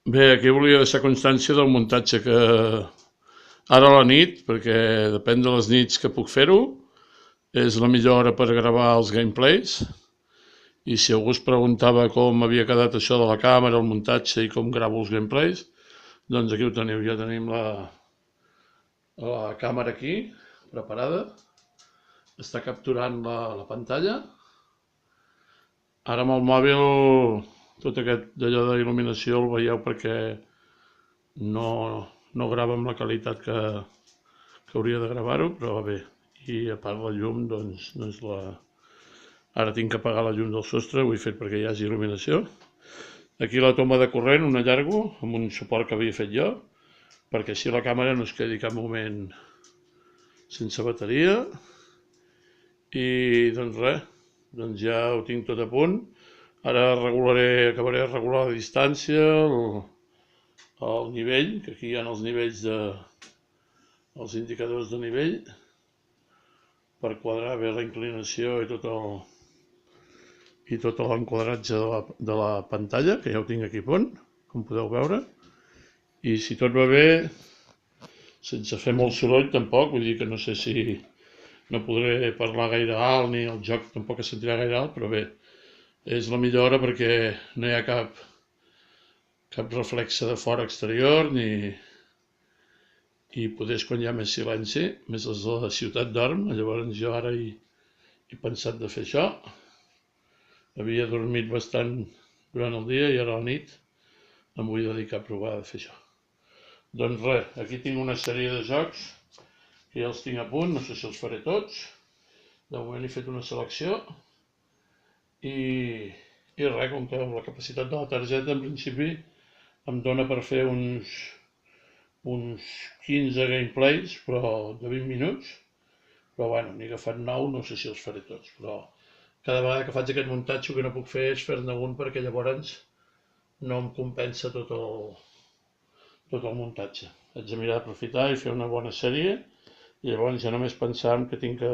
Bé, aquí volia deixar constància del muntatge que ara a la nit, perquè depèn de les nits que puc fer-ho, és la millor hora per gravar els gameplays. I si algú es preguntava com havia quedat això de la càmera, el muntatge i com gravo els gameplays, doncs aquí ho teniu, ja tenim la càmera aquí, preparada. Està capturant la pantalla. Ara amb el mòbil tot aquest d'allò d'il·luminació el veieu perquè no, no grava amb la qualitat que hauria de gravar-ho, però bé. I a part la llum, doncs, no és la... Ara tinc que apagar la llum del sostre, ho he fet perquè hi hagi il·luminació. Aquí la toma de corrent, un allargo, amb un suport que havia fet jo, perquè així la càmera no es quedi cap moment sense bateria. I doncs res, doncs ja ho tinc tot a punt. Ara acabaré de regular la distància, el nivell, que aquí hi ha els nivells els indicadors de nivell, per quadrar bé la inclinació i tot l'enquadratge de la pantalla, que ja ho tinc aquí a punt, com podeu veure. I si tot va bé, sense fer molt soroll tampoc, vull dir que no sé si no podré parlar gaire alt, ni el joc tampoc es sentirà gaire alt, però bé, és la millor hora perquè no hi ha cap reflexe de fora exterior, i potser és quan hi ha més silenci, més la ciutat dorm, llavors jo ara he pensat de fer això. Havia dormit bastant durant el dia i ara a la nit em vull dedicar a provar de fer això. Doncs res, aquí tinc una sèrie de jocs que ja els tinc a punt, no sé si els faré tots. De moment he fet una selecció i res, com que amb la capacitat de la targeta en principi em dona per fer uns 15 gameplays, però de 20 minuts. Però bueno, n'he agafat 9, no sé si els faré tots, però cada vegada que faig aquest muntatge el que no puc fer és fer-ne un perquè llavors no em compensa tot el muntatge. Haig de mirar d'aprofitar i fer una bona sèrie i llavors ja només pensar que tinc que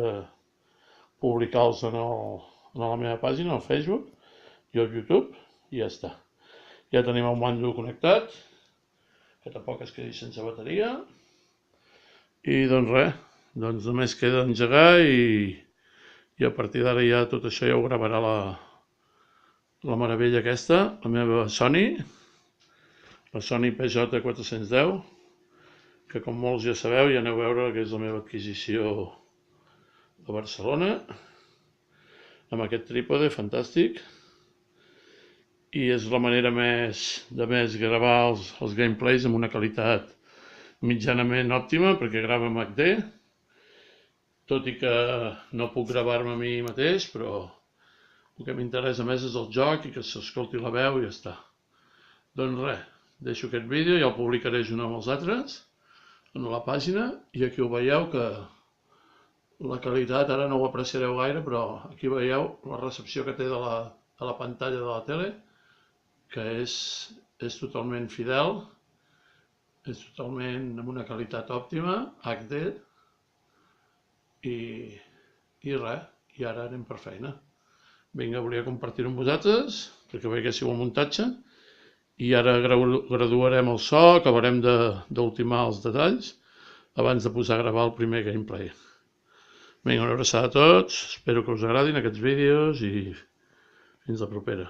publicar-los a la meva pàgina, al Facebook i al YouTube, i ja està. Ja tenim el mando connectat, que tampoc es quedi sense bateria, i doncs res, doncs només queda engegar i a partir d'ara ja tot això ja ho gravarà la meravella aquesta, la meva Sony, la Sony PJ410, que com molts ja sabeu, ja aneu a veure que és la meva adquisició a Barcelona, amb aquest trípode fantàstic, i és la manera de gravar els gameplays amb una qualitat mitjanament òptima, perquè grava en HD, tot i que no puc gravar-me a mi mateix, però el que m'interessa més és el joc i que s'escolti la veu i ja està. Doncs res, deixo aquest vídeo, ja el publicaré junt amb els altres a la pàgina, i aquí ho veieu que la qualitat ara no ho apreciareu gaire, però aquí veieu la recepció que té de la pantalla de la tele, que és totalment fidel, és totalment amb una qualitat òptima, HD, i res, i ara anem per feina. Vinga, volia compartir-ho amb vosaltres, perquè veiéssiu el muntatge, i ara graduarem el so, acabarem d'ultimar els detalls abans de posar a gravar el primer gameplay. Vinga, una abraçada a tots, espero que us agradin aquests vídeos i fins la propera.